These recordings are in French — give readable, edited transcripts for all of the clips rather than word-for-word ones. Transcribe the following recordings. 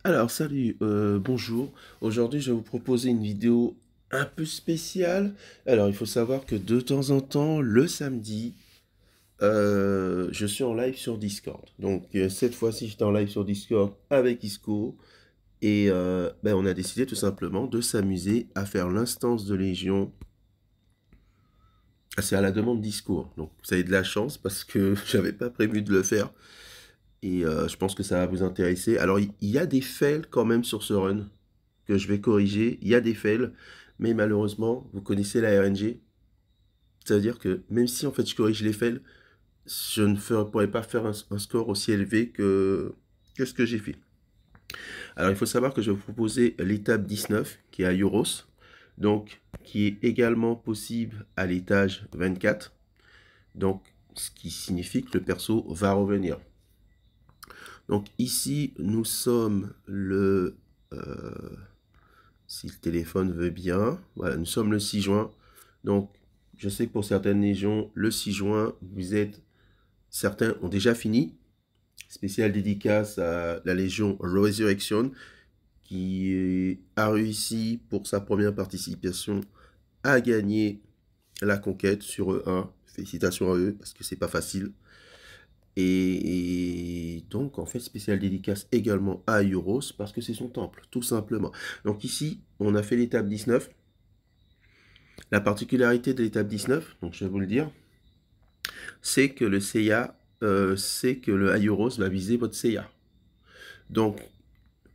Alors, salut, bonjour. Aujourd'hui, je vais vous proposer une vidéo un peu spéciale. Alors, il faut savoir que de temps en temps, le samedi, je suis en live sur Discord. Donc, cette fois-ci, j'étais en live sur Discord avec Isco. Et ben, on a décidé tout simplement de s'amuser à faire l'instance de Légion. Ah, c'est à la demande d'Isco, hein. Donc, vous avez de la chance parce que j'avais pas prévu de le faire. Et je pense que ça va vous intéresser. Alors, il y a des fails quand même sur ce run que je vais corriger. Il y a des fails, mais malheureusement, vous connaissez la RNG. Ça veut dire que même si en fait je corrige les fails, je ne pourrais pas faire un score aussi élevé que ce que j'ai fait. Alors il faut savoir que je vais vous proposer l'étape 19 qui est à Euros, donc qui est également possible à l'étage 24. Donc ce qui signifie que le perso va revenir. Donc ici nous sommes si le téléphone veut bien. Voilà, nous sommes le 6 juin. Donc, je sais que pour certaines légions, le 6 juin, certains ont déjà fini. Spécial dédicace à la légion Resurrection, qui a réussi pour sa première participation à gagner la conquête sur E1. Félicitations à eux, parce que c'est pas facile. Et donc, en fait, spécial dédicace également à Euros, parce que c'est son temple, tout simplement. Donc ici, on a fait l'étape 19. La particularité de l'étape 19, donc je vais vous le dire, c'est que le Seiya, c'est que le Aioros va viser votre Seiya. Donc,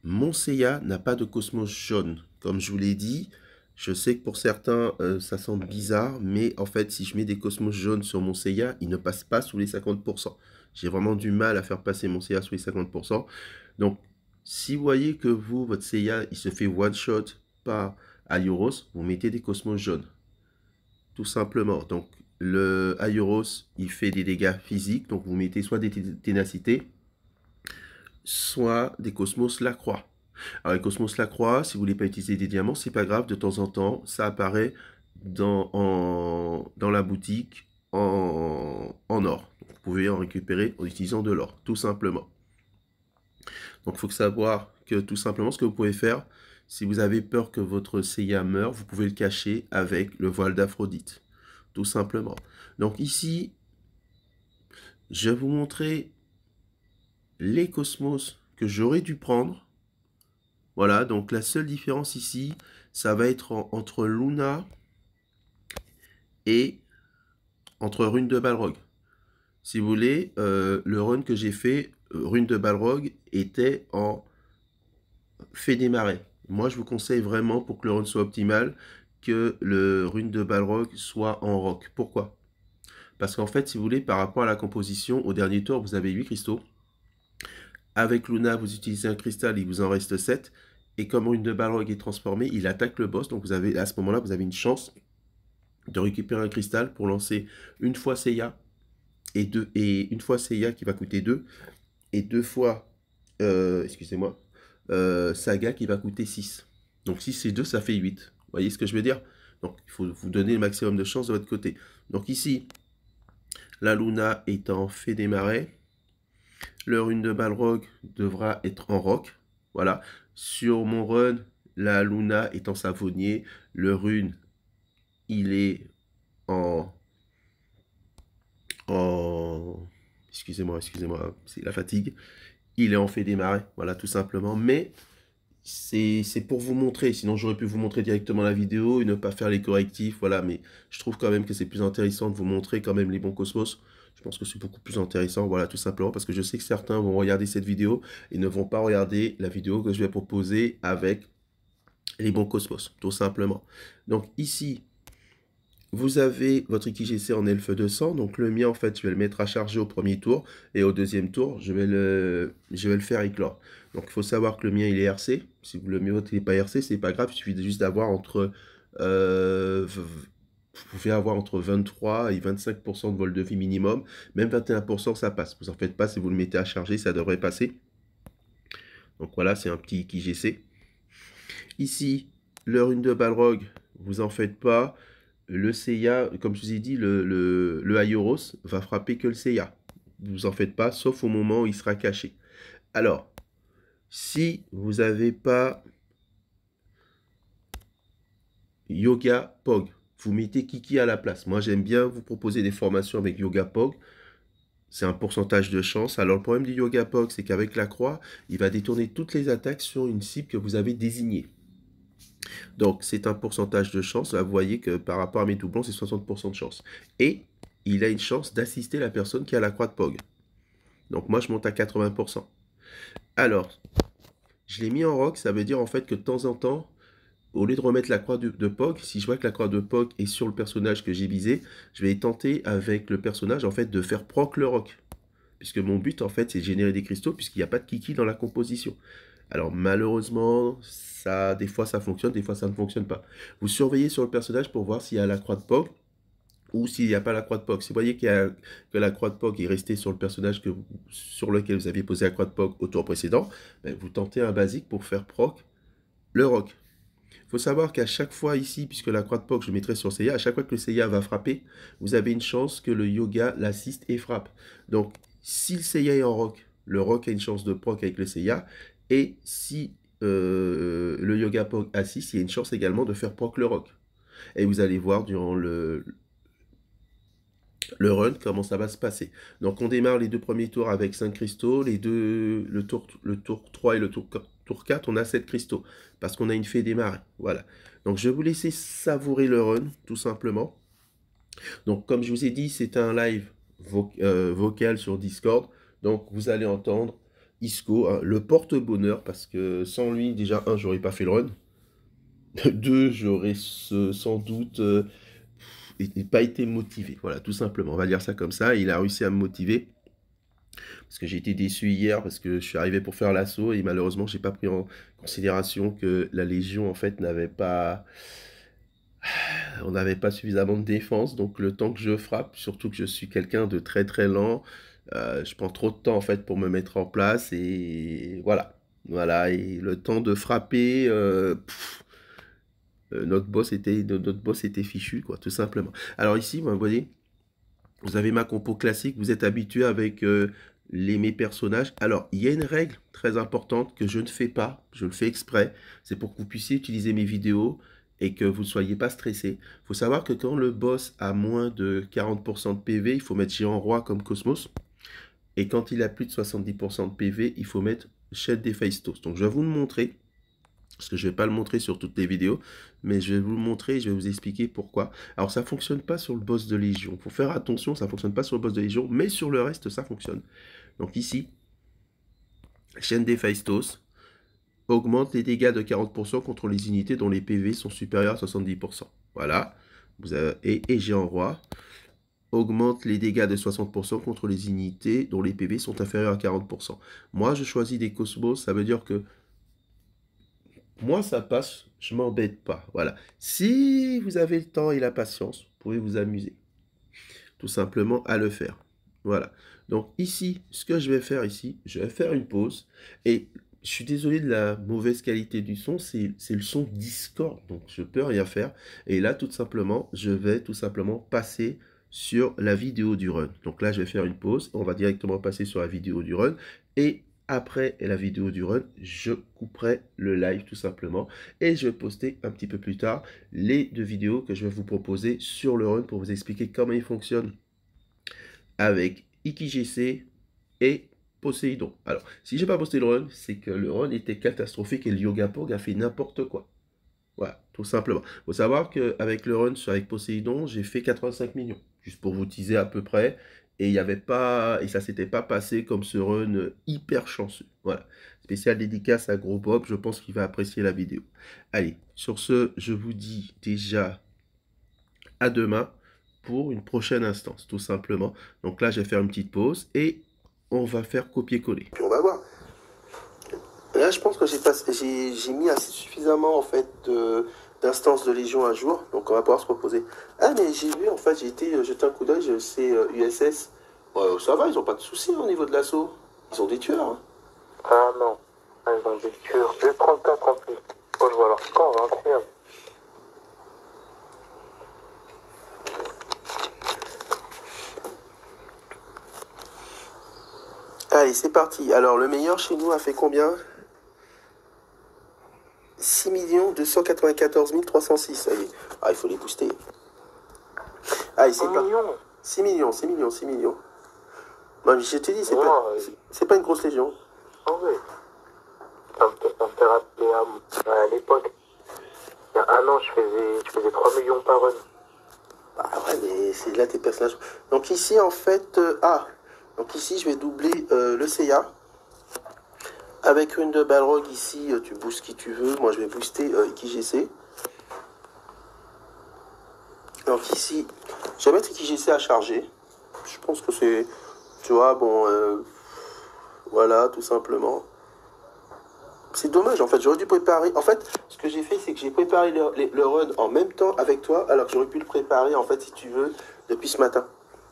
mon Seiya n'a pas de cosmos jaune. Comme je vous l'ai dit, je sais que pour certains, ça semble bizarre, mais en fait, si je mets des cosmos jaunes sur mon Seiya, il ne passe pas sous les 50%. J'ai vraiment du mal à faire passer mon Seiya sous les 50%. Donc, si vous voyez que vous, votre Seiya, il se fait one-shot par Aioros, vous mettez des cosmos jaunes. Tout simplement. Donc, le Aioros, il fait des dégâts physiques. Donc, vous mettez soit des ténacités, soit des Cosmos Lacroix. Alors, les Cosmos Lacroix, si vous voulez pas utiliser des diamants, c'est pas grave. De temps en temps, ça apparaît dans la boutique en or. Donc, vous pouvez en récupérer en utilisant de l'or, tout simplement. Donc, il faut savoir que tout simplement, ce que vous pouvez faire, si vous avez peur que votre Seiya meure, vous pouvez le cacher avec le voile d'Aphrodite. Tout simplement. Donc ici, je vais vous montrer les cosmos que j'aurais dû prendre. Voilà, donc la seule différence ici, ça va être entre Luna et entre Rune de Balrog. Si vous voulez, le run que j'ai fait, Rune de Balrog, était en Fée des Marais. Moi, je vous conseille vraiment, pour que le run soit optimal, que le Rune de Balrog soit en rock. Pourquoi? Parce qu'en fait, si vous voulez, par rapport à la composition, au dernier tour, vous avez 8 cristaux. Avec Luna, vous utilisez un cristal, il vous en reste 7. Et comme Rune de Balrog est transformé, il attaque le boss. Donc vous avez, à ce moment-là, vous avez une chance de récupérer un cristal pour lancer une fois Seiya et une fois Seiya qui va coûter 2 et deux fois, excusez-moi, Saga qui va coûter 6. Donc 6 et 2, ça fait 8. Vous voyez ce que je veux dire? Donc il faut vous donner le maximum de chance de votre côté. Donc ici, la Luna est en Fée des Marais. Le rune de Balrog devra être en roc. Voilà. Sur mon run, la Luna est en savonnier. Le rune, il est en... Excusez-moi, c'est la fatigue. Il est en fait démarrer, voilà, tout simplement. Mais c'est pour vous montrer. Sinon, j'aurais pu vous montrer directement la vidéo et ne pas faire les correctifs. Voilà, mais je trouve quand même que c'est plus intéressant de vous montrer quand même les bons cosmos. Je pense que c'est beaucoup plus intéressant, voilà, tout simplement, parce que je sais que certains vont regarder cette vidéo et ne vont pas regarder la vidéo que je vais proposer avec les bons cosmos, tout simplement. Donc ici, vous avez votre IKGC en Elfe 200, donc le mien, en fait, je vais le mettre à charger au premier tour, et au deuxième tour, je vais le faire éclore. Donc, il faut savoir que le mien, il est RC. Si vous le mettez, il n'est pas RC, c'est pas grave, il suffit juste d'avoir vous pouvez avoir entre 23 et 25% de vol de vie minimum, même 21%, ça passe. Vous en faites pas, si vous le mettez à charger, ça devrait passer. Donc voilà, c'est un petit IKGC. Ici, le rune de Balrog, vous en faites pas. Le Seiya, comme je vous ai dit, le Aioros va frapper que le Seiya. Vous en faites pas, sauf au moment où il sera caché. Alors, Si vous n'avez pas Yoga Pog, vous mettez Kiki à la place. Moi, j'aime bien vous proposer des formations avec Yoga Pog. C'est un pourcentage de chance. Alors, le problème du Yoga Pog, c'est qu'avec la croix, il va détourner toutes les attaques sur une cible que vous avez désignée. Donc, c'est un pourcentage de chance. Là, vous voyez que par rapport à mes doublons, c'est 60% de chance. Et il a une chance d'assister la personne qui a la croix de Pog. Donc, moi, je monte à 80%. Alors, je l'ai mis en rock. Ça veut dire en fait que de temps en temps, au lieu de remettre la croix de Pog, si je vois que la croix de Pog est sur le personnage que j'ai visé, je vais tenter avec le personnage en fait de faire proc le rock. Puisque mon but en fait c'est de générer des cristaux puisqu'il n'y a pas de kiki dans la composition. Alors malheureusement, ça, des fois ça fonctionne, des fois ça ne fonctionne pas. Vous surveillez sur le personnage pour voir s'il y a la croix de Pog ou s'il n'y a pas la croix de Pog. Si vous voyez que la croix de Pog est restée sur le personnage sur lequel vous aviez posé la croix de Pog au tour précédent, ben, vous tentez un basique pour faire proc le rock. Il faut savoir qu'à chaque fois ici, puisque la croix de Pog, je mettrai sur Seiya, à chaque fois que le Seiya va frapper, vous avez une chance que le Yoga l'assiste et frappe. Donc, si le Seiya est en rock, le rock a une chance de proc avec le Seiya. Et si le Yoga Pog assiste, il y a une chance également de faire proc le rock. Et vous allez voir durant le run comment ça va se passer. Donc, on démarre les deux premiers tours avec 5 cristaux. Le tour 3 et le tour 4, on a 7 cristaux. Parce qu'on a une fée démarrer. Voilà. Donc, je vais vous laisser savourer le run, tout simplement. Donc, comme je vous ai dit, c'est un live vocal sur Discord. Donc, vous allez entendre Isco, hein, le porte-bonheur, parce que sans lui, déjà, un, j'aurais pas fait le run. Deux, j'aurais sans doute pas été motivé. Voilà, tout simplement. On va dire ça comme ça. Il a réussi à me motiver. Parce que j'ai été déçu hier, parce que je suis arrivé pour faire l'assaut, et malheureusement, j'ai pas pris en considération que la Légion, en fait, n'avait pas... On n'avait pas suffisamment de défense, donc le temps que je frappe, surtout que je suis quelqu'un de très très lent, je prends trop de temps en fait pour me mettre en place, et voilà. Voilà, et le temps de frapper, notre boss était fichu, quoi, tout simplement. Alors ici, vous voyez, vous avez ma compo classique, vous êtes habitué avec mes personnages. Alors, il y a une règle très importante que je ne fais pas, je le fais exprès, c'est pour que vous puissiez utiliser mes vidéos et que vous ne soyez pas stressé. Il faut savoir que quand le boss a moins de 40% de PV, il faut mettre Géant Roi comme Cosmos. Et quand il a plus de 70% de PV, il faut mettre Shed d'Héphaïstos. Donc je vais vous le montrer, parce que je ne vais pas le montrer sur toutes les vidéos, mais je vais vous le montrer et je vais vous expliquer pourquoi. Alors ça ne fonctionne pas sur le boss de Légion. Il faut faire attention, ça ne fonctionne pas sur le boss de Légion, mais sur le reste, ça fonctionne. Donc ici, Chaîne d'Héphaïstos augmente les dégâts de 40% contre les unités dont les PV sont supérieurs à 70%. Voilà. Et Géant Roi augmente les dégâts de 60% contre les unités dont les PV sont inférieurs à 40%. Moi, je choisis des Cosmos, ça veut dire que moi, ça passe, je m'embête pas. Voilà. Si vous avez le temps et la patience, vous pouvez vous amuser. Tout simplement à le faire. Voilà. Donc ici, ce que je vais faire ici, je vais faire une pause. Et je suis désolé de la mauvaise qualité du son, c'est le son Discord. Donc je peux rien faire. Et là, tout simplement, je vais tout simplement passer sur la vidéo du run. Donc là, je vais faire une pause. On va directement passer sur la vidéo du run. Et après la vidéo du run, je couperai le live tout simplement. Et je vais poster un petit peu plus tard les deux vidéos que je vais vous proposer sur le run pour vous expliquer comment il fonctionne avec IkiGC et Poséidon. Alors, si j'ai pas posté le run, c'est que le run était catastrophique et le Yoga Pog a fait n'importe quoi. Voilà, tout simplement. Il faut savoir qu'avec le run avec Poséidon, j'ai fait 85 millions. Juste pour vous teaser à peu près. Et il y avait pas, et ça s'était pas passé comme ce run hyper chanceux. Voilà. Spécial dédicace à Gros Bob, je pense qu'il va apprécier la vidéo. Allez, sur ce, je vous dis déjà à demain pour une prochaine instance, tout simplement. Donc là, je vais faire une petite pause et on va faire copier-coller. Puis on va voir. Là, je pense que j'ai mis assez suffisamment en fait d'instances de Légion un jour, donc on va pouvoir se reposer. Ah, mais j'ai vu, en fait, j'ai été jeter un coup d'œil, c'est USS. Ça va, ils ont pas de soucis au niveau de l'assaut. Ils ont des tueurs. Hein. Ah non, ils ont des tueurs. J'ai 34 en plus. Oh, je vois leur score, incroyable. Allez, c'est parti. Alors, le meilleur chez nous a fait combien? 6 294 306. Ça y est. Ah, il faut les booster. Ah, il 6 sait pas. millions. 6 millions, 6 millions, 6 millions. Non, mais je te dis, Ouais, c'est pas une grosse légion. ah ouais. Ça me fait rappeler à l'époque. Il y a un an, je faisais 3 millions par run. Ah ouais, mais c'est là tes personnages. Donc ici, en fait, donc ici, je vais doubler le Seiya. Avec une de Balrog ici, tu boostes qui tu veux. Moi, je vais booster IKGC. Donc ici, je vais mettre IKGC à charger. Je pense que c'est, tu vois, bon, voilà, tout simplement. C'est dommage, en fait, j'aurais dû préparer. En fait, ce que j'ai fait, c'est que j'ai préparé le run en même temps avec toi, alors que j'aurais pu le préparer, en fait, si tu veux, depuis ce matin.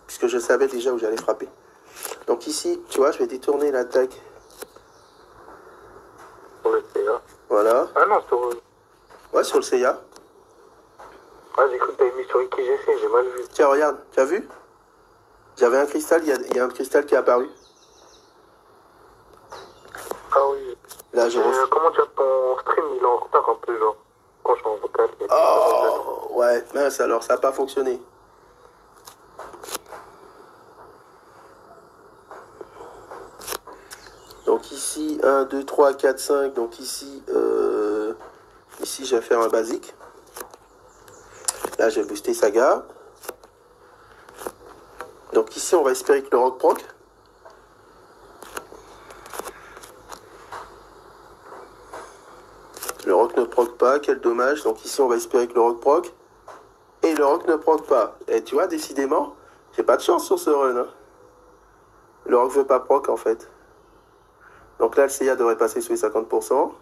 Puisque je savais déjà où j'allais frapper. Donc ici, tu vois, je vais détourner l'attaque. Sur le CA. Voilà. Ah non, sur. Ouais, sur le Seiya. Ah, j'ai cru que t'avais mis sur IKGC, j'ai mal vu. Tiens, regarde, tu as vu? J'avais un cristal, il y a un cristal qui est apparu. Ah oui. Là, j'ai refait. Comment dire, ton stream, il est en retard un peu, genre. Quand je suis en vocal, il y a des choses Oh, ouais, mince, alors ça n'a pas fonctionné. Donc ici, 1, 2, 3, 4, 5. Donc ici, ici je vais faire un basique. Là, je vais booster Saga. Donc ici, on va espérer que le rock proc. Le rock ne proc pas, quel dommage. Donc ici, on va espérer que le rock proc. Et le rock ne proc pas. Et tu vois, décidément, j'ai pas de chance sur ce run. Hein. Le rock veut pas proc, en fait. Donc là, le Seiya devrait passer sous les 50%.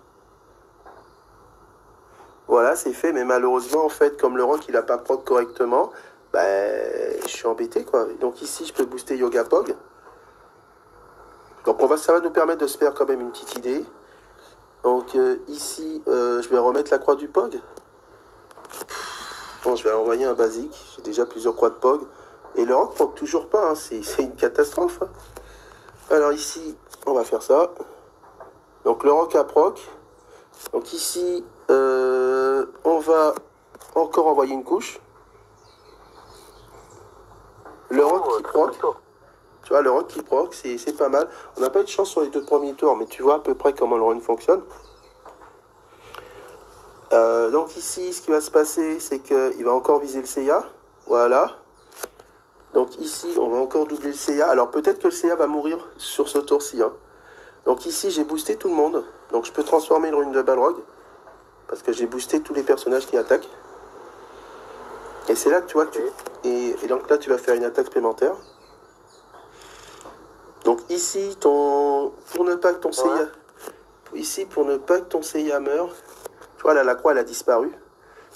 Voilà, c'est fait. Mais malheureusement, en fait, comme le rock, il a pas proc correctement, ben, je suis embêté, quoi. Donc ici, je peux booster Yoga Pog. Donc ça va nous permettre de se faire quand même une petite idée. Donc ici, je vais remettre la croix du Pog. Bon, je vais envoyer un basique. J'ai déjà plusieurs croix de Pog. Et le rock proc toujours pas. Hein. C'est une catastrophe. Hein. Alors ici, on va faire ça. Donc le rock à proc. Donc ici, on va encore envoyer une couche. Le rock qui proc. Tu vois, le rock qui proc, c'est pas mal. On n'a pas eu de chance sur les 2 premiers tours, mais tu vois à peu près comment le run fonctionne. Donc ici, ce qui va se passer, c'est qu'il va encore viser le Seiya. Voilà. Donc ici, on va encore doubler le Seiya. Alors peut-être que le Seiya va mourir sur ce tour-ci. Hein. Donc ici, j'ai boosté tout le monde. Donc je peux transformer le rune de Balrog. Parce que j'ai boosté tous les personnages qui attaquent. Et c'est là que tu vois que et donc là, tu vas faire une attaque supplémentaire. Donc ici, pour ne pas que ton Seiya... Ici, pour ne pas que ton Seiya meure... Tu vois, là, la croix, elle a disparu.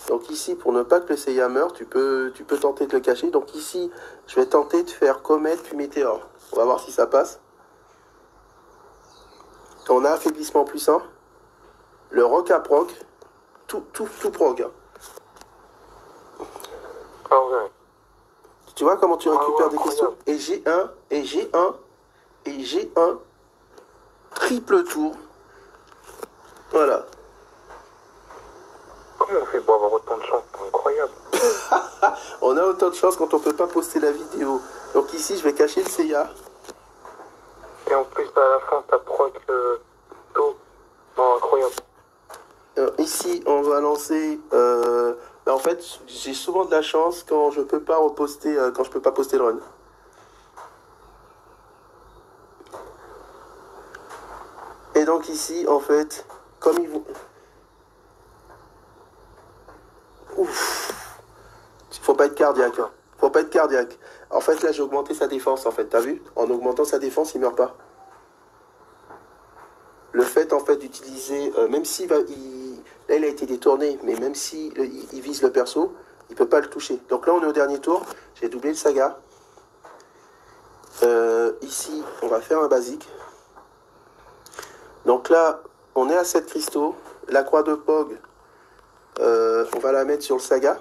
Donc ici, pour ne pas que le Seiya meure, tu peux tenter de le cacher. Donc ici, je vais tenter de faire comète puis météore. On va voir si ça passe. On a affaiblissement puissant. Le rock à proc. Tout proc. Hein. Ah ouais. Tu vois comment tu récupères des incroyable. questions. Et j'ai un triple tour. Voilà. Comment on fait pour avoir autant de chance? C'est incroyable. On a autant de chance quand on peut pas poster la vidéo. Donc ici, je vais cacher le Seiya. Et en plus, à la fin, t'as proc tôt. Non, incroyable. Ici, on va lancer. En fait, j'ai souvent de la chance quand je peux pas reposter, quand je peux pas poster le run. Et donc ici, en fait, comme ils vont. Ouf. Faut pas être cardiaque. Hein. Faut pas être cardiaque. En fait, là, j'ai augmenté sa défense. En fait, t'as vu? En augmentant sa défense, il meurt pas. Le fait, en fait, d'utiliser, même s'il va, là, il a été détourné, mais même si il vise le perso, il peut pas le toucher. Donc là, on est au dernier tour. J'ai doublé le Saga. Ici, on va faire un basique. Donc là, on est à 7 cristaux. La croix de Pog, on va la mettre sur le Saga.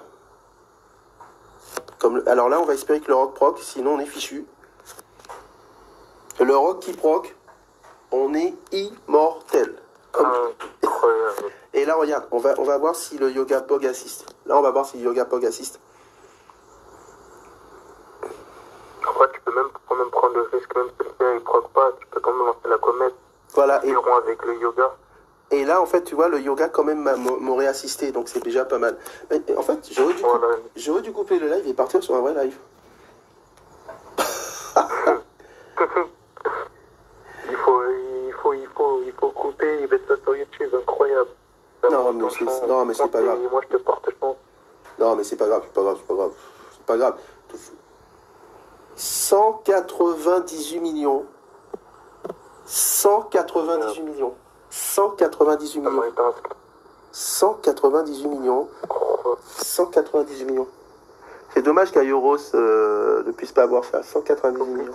Alors là, on va espérer que le rock proc, sinon on est fichu. Le rock qui proc, on est immortel. Incroyable. Et Et là, regarde, on va voir si le Yoga Pog assiste. Là, on va voir si le Yoga Pog assiste. En fait, tu peux même quand même prendre le risque, même si il ne proc pas, tu peux quand même lancer la comète. Voilà. Ils iront avec le yoga. Et là, en fait, tu vois, le yoga quand même m'aurait assisté, donc c'est déjà pas mal. Mais, en fait, j'aurais dû couper le live et partir sur un vrai live. il faut couper, il va être sur YouTube, incroyable. Non, mais c'est pas grave. Moi, je te porte chance. Non, mais c'est pas grave, c'est pas grave, c'est pas grave. C'est pas grave. 198 millions. 198 millions. 198 millions. 198 millions. 198 millions. C'est dommage qu'Ayoros ne puisse pas avoir ça. 198 millions.